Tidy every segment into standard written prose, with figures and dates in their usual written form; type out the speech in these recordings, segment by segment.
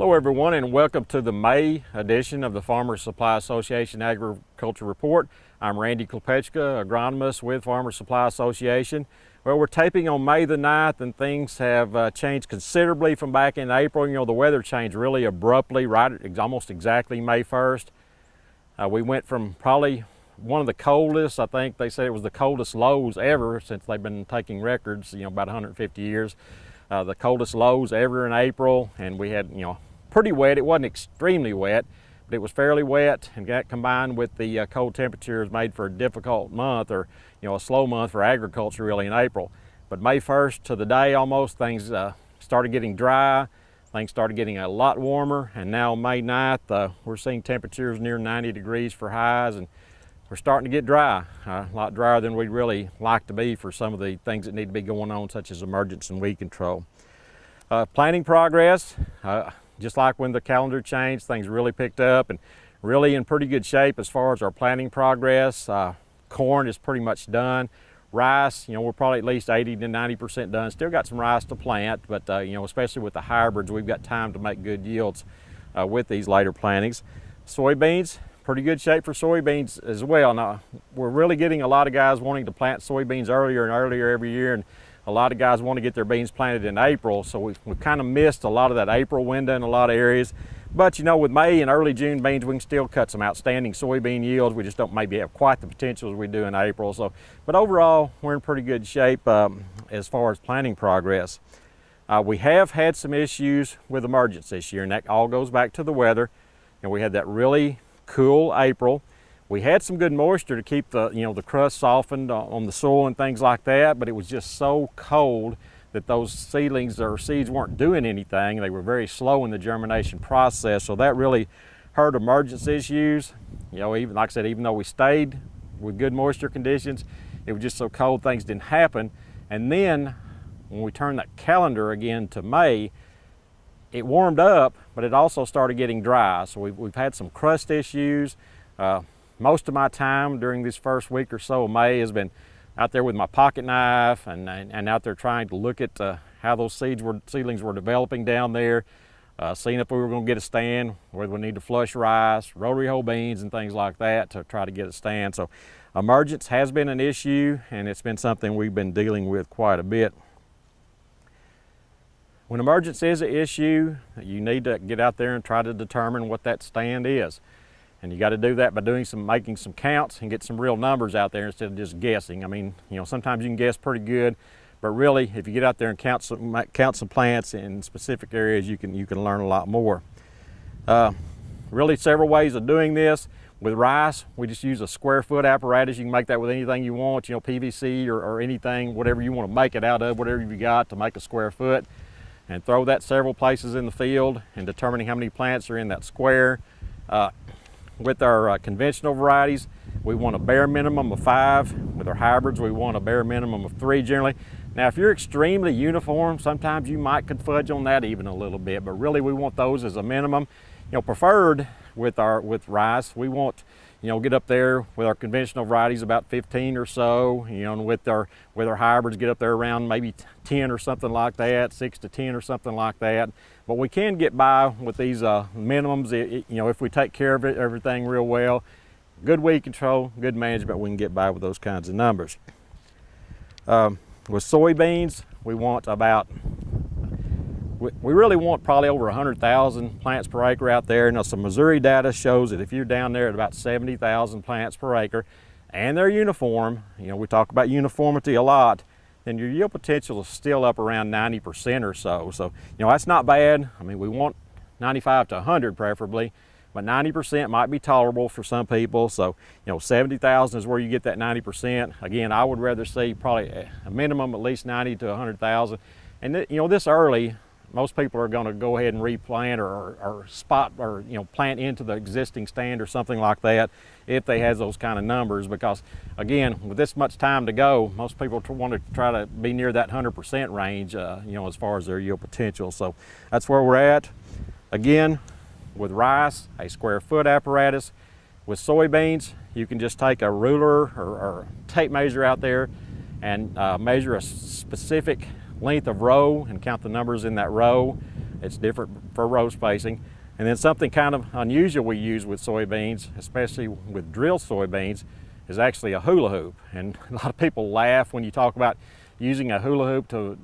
Hello everyone, and welcome to the May edition of the Farmers Supply Association Agriculture Report. I'm Randy Klepechka, agronomist with Farmers Supply Association. Well, we're taping on May the 9th, and things have changed considerably from back in April. You know, the weather changed really abruptly, right at almost exactly May 1st. We went from probably one of the coldest, I think they said it was the coldest lows ever since they've been taking records, you know, about 150 years. The coldest lows ever in April, and we had, you know, pretty wet. It wasn't extremely wet, but it was fairly wet, and that combined with the cold temperatures made for a difficult month, or, you know, a slow month for agriculture really in April. But May 1st to the day almost, things started getting dry, things started getting a lot warmer, and now May 9th, we're seeing temperatures near 90 degrees for highs, and we're starting to get dry, a lot drier than we'd really like to be for some of the things that need to be going on, such as emergence and weed control. Planting progress, just like when the calendar changed, things really picked up and really in pretty good shape as far as our planting progress. Corn is pretty much done. Rice, you know, we're probably at least 80 to 90% done. Still got some rice to plant, but you know, especially with the hybrids, we've got time to make good yields with these later plantings. Soybeans, pretty good shape for soybeans as well. Now, we're really getting a lot of guys wanting to plant soybeans earlier and earlier every year, and a lot of guys want to get their beans planted in April, so we've kind of missed a lot of that April window in a lot of areas. But you know, with May and early June beans, we can still cut some outstanding soybean yields. We just don't maybe have quite the potential as we do in April. So, but overall, we're in pretty good shape as far as planting progress. We have had some issues with emergence this year, and that all goes back to the weather. And we had that really cool April. We had some good moisture to keep the, you know, the crust softened on the soil and things like that, but it was just so cold that those seedlings or seeds weren't doing anything. They were very slow in the germination process, so that really hurt emergence issues. You know, even like I said, even though we stayed with good moisture conditions, it was just so cold things didn't happen. And then when we turned that calendar again to May, it warmed up, but it also started getting dry. So we've had some crust issues. Most of my time during this first week or so of May has been out there with my pocket knife and out there trying to look at how those seedlings were developing down there, seeing if we were going to get a stand, whether we need to flush rice, rotary hoe beans, and things like that to try to get a stand. So emergence has been an issue, and it's been something we've been dealing with quite a bit. When emergence is an issue, you need to get out there and try to determine what that stand is. And you got to do that by making some counts and get some real numbers out there instead of just guessing. I mean, you know, sometimes you can guess pretty good, but really, if you get out there and count some plants in specific areas, you can learn a lot more. Really, several ways of doing this. With rice, we just use a square foot apparatus. You can make that with anything you want, you know, PVC or anything, whatever you want to make it out of, whatever you got to make a square foot, and throw that several places in the field and determining how many plants are in that square. With our conventional varieties, we want a bare minimum of 5. With our hybrids, we want a bare minimum of 3 generally. Now, if you're extremely uniform, sometimes you might could fudge on that even a little bit, but really we want those as a minimum. You know, preferred with rice, we want, you know, get up there with our conventional varieties about 15 or so, you know, and with our hybrids get up there around maybe 10 or something like that, 6 to 10 or something like that. But we can get by with these minimums, you know, if we take care of everything real well, good weed control, good management, we can get by with those kinds of numbers. With soybeans, we want we really want probably over 100,000 plants per acre out there. Now, some Missouri data shows that if you're down there at about 70,000 plants per acre, and they're uniform, you know, we talk about uniformity a lot, then your yield potential is still up around 90% or so. So, you know, that's not bad. I mean, we want 95 to 100 preferably, but 90% might be tolerable for some people. So, you know, 70,000 is where you get that 90%. Again, I would rather see probably a minimum at least 90 to 100,000. And you know, this early, most people are going to go ahead and replant or spot or, you know, plant into the existing stand or something like that if they have those kind of numbers, because again, with this much time to go, most people want to try to be near that 100% range, you know, as far as their yield potential. So that's where we're at. Again, with rice, a square foot apparatus. With soybeans, you can just take a ruler or tape measure out there and measure a specific length of row and count the numbers in that row. It's different for row spacing. And then something kind of unusual we use with soybeans, especially with drill soybeans, is actually a hula hoop. And a lot of people laugh when you talk about using a hula hoop to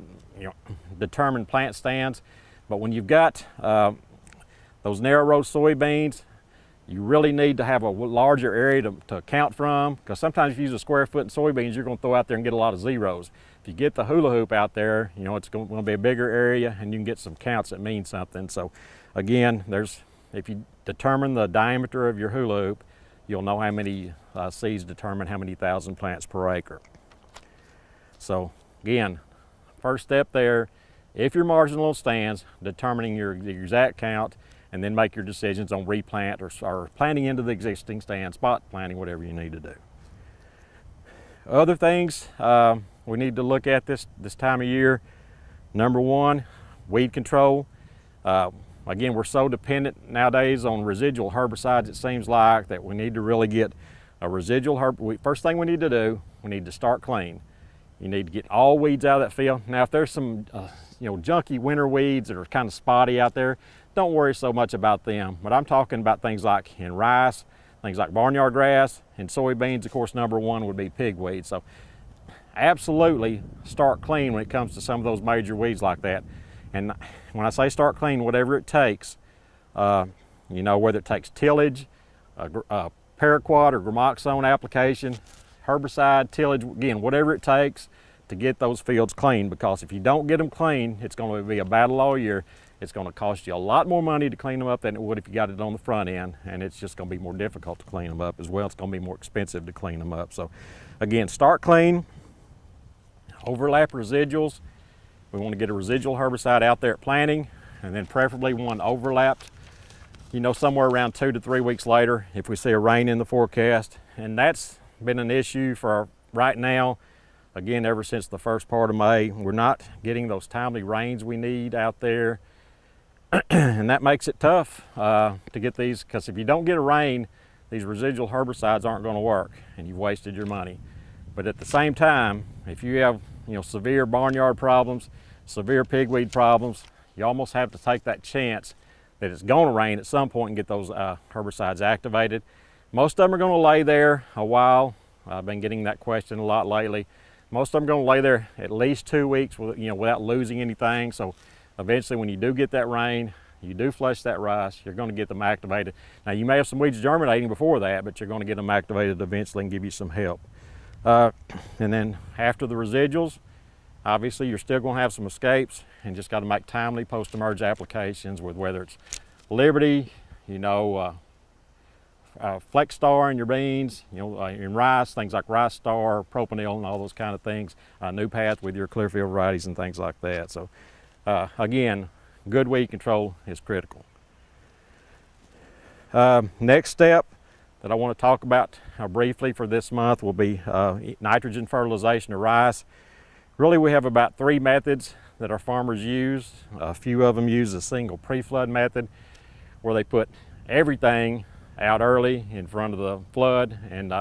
determine plant stands. But when you've got those narrow row soybeans, you really need to have a larger area to count from, because sometimes if you use a square foot in soybeans, you're going to throw out there and get a lot of zeros. If you get the hula hoop out there, it's going to be a bigger area and you can get some counts that mean something. So again, if you determine the diameter of your hula hoop, you'll know how many seeds determine how many thousand plants per acre. So again, first step there, if you're marginal stands, determining your exact count, and then make your decisions on replant or planting into the existing stand, spot planting, whatever you need to do. Other things we need to look at this time of year. Number one, weed control. Again, we're so dependent nowadays on residual herbicides, it seems like, that we need to really get a residual first thing we need to do, we need to start clean. You need to get all weeds out of that field. Now, if there's some junky winter weeds that are kind of spotty out there, don't worry so much about them. But I'm talking about things like in rice, things like barnyard grass, and soybeans. Of course, number one would be pigweed. So absolutely start clean when it comes to some of those major weeds like that. And when I say start clean, whatever it takes, whether it takes tillage, paraquat or gramoxone application, herbicide, tillage, again, whatever it takes to get those fields clean, because if you don't get them clean, it's going to be a battle all year. It's going to cost you a lot more money to clean them up than it would if you got it on the front end, and it's just going to be more difficult to clean them up as well. It's going to be more expensive to clean them up. So again, start clean, overlap residuals. We want to get a residual herbicide out there at planting, and then preferably one overlapped, somewhere around 2 to 3 weeks later if we see a rain in the forecast. And that's been an issue for right now. Again, ever since the first part of May, we're not getting those timely rains we need out there. And that makes it tough to get these, because if you don't get a rain, these residual herbicides aren't going to work and you've wasted your money. But at the same time, if you have severe barnyard problems, severe pigweed problems, you almost have to take that chance that it's going to rain at some point and get those herbicides activated. Most of them are going to lay there a while. I've been getting that question a lot lately. Most of them are going to lay there at least 2 weeks without losing anything. So eventually when you do get that rain, you do flush that rice, you're going to get them activated. Now you may have some weeds germinating before that, but you're going to get them activated eventually and give you some help. And then after the residuals, obviously you're still going to have some escapes, and just got to make timely post-emerge applications with whether it's Liberty, Flex Star in your beans, in rice, things like Rice Star, Propanil, and all those kind of things. New Path with your Clearfield varieties and things like that. So again, good weed control is critical. Next step that I want to talk about briefly for this month will be nitrogen fertilization of rice. Really, we have about 3 methods that our farmers use. A few of them use a single pre-flood method, where they put everything out early in front of the flood, and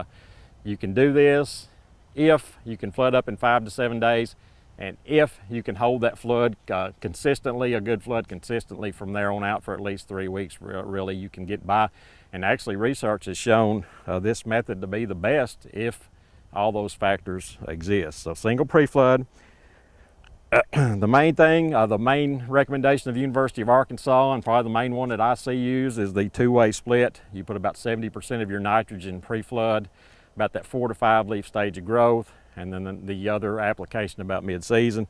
you can do this if you can flood up in 5 to 7 days, and if you can hold that flood consistently, a good flood consistently from there on out for at least 3 weeks. Really, you can get by. And actually, research has shown this method to be the best if all those factors exist. So single pre-flood. The main thing, the main recommendation of the University of Arkansas, and probably the main one that I see used, is the 2-way split. You put about 70% of your nitrogen pre-flood, about that 4 to 5 leaf stage of growth, and then the other application about mid-season.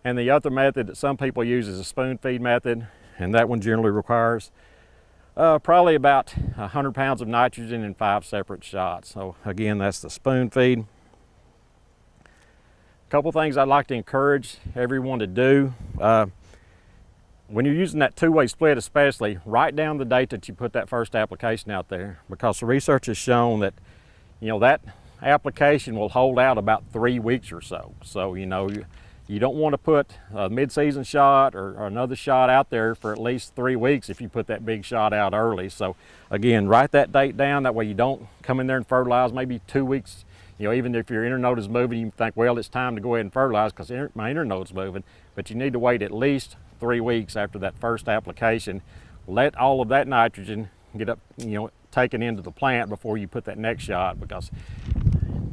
And the other method that some people use is a spoon feed method, and that one generally requires probably about 100 pounds of nitrogen in 5 separate shots. So again, that's the spoon feed. A couple things I'd like to encourage everyone to do. When you're using that 2-way split especially, write down the date that you put that first application out there, because the research has shown that that application will hold out about 3 weeks or so. So you don't want to put a mid-season shot or another shot out there for at least 3 weeks if you put that big shot out early. So again, write that date down. That way you don't come in there and fertilize maybe 2 weeks. Even if your internode is moving, you think, well, it's time to go ahead and fertilize because my internode's moving. But you need to wait at least 3 weeks after that first application. Let all of that nitrogen get up, taken into the plant before you put that next shot, because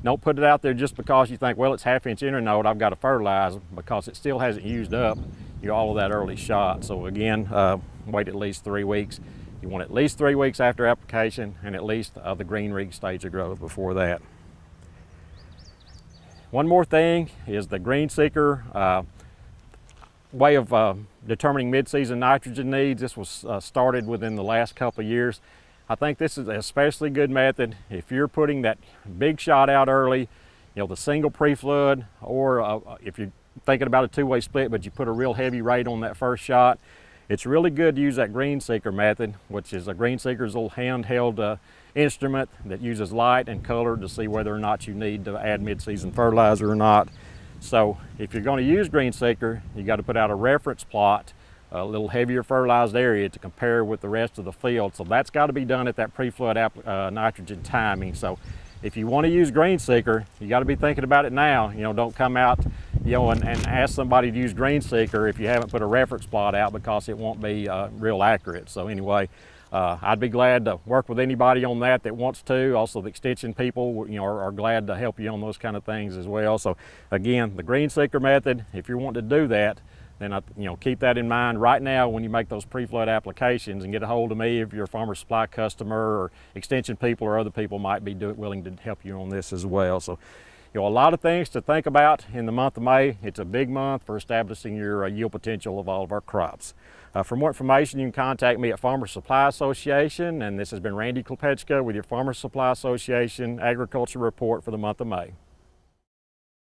don't put it out there just because you think, well, it's half-inch internode, I've got to fertilize, because it still hasn't used up all of that early shot. So again, wait at least 3 weeks. You want at least 3 weeks after application, and at least the green rig stage of growth before that. One more thing is the green seeker way of determining mid-season nitrogen needs. This was started within the last couple of years. I think this is an especially good method if you're putting that big shot out early, the single pre-flood, or if you're thinking about a two-way split but you put a real heavy rate on that first shot. It's really good to use that green seeker method, which is a green seeker's little handheld instrument that uses light and color to see whether or not you need to add mid-season fertilizer or not. So if you're going to use green seeker, you got to put out a reference plot, a little heavier fertilized area to compare with the rest of the field. So that's got to be done at that pre-flood nitrogen timing. So if you want to use green seeker, you got to be thinking about it now. Don't come out and ask somebody to use green seeker if you haven't put a reference plot out, because it won't be real accurate. So anyway, I'd be glad to work with anybody on that wants to. Also, the extension people are glad to help you on those kind of things as well. So again, the green seeker method, if you're wanting to do that, then keep that in mind right now when you make those pre-flood applications, and get a hold of me if you're a Farmer Supply customer, or extension people or other people might be willing to help you on this as well. So a lot of things to think about in the month of May. It's a big month for establishing your yield potential of all of our crops. For more information, you can contact me at Farmer Supply Association, and this has been Randy Klepechka with your Farmer Supply Association Agriculture Report for the month of May.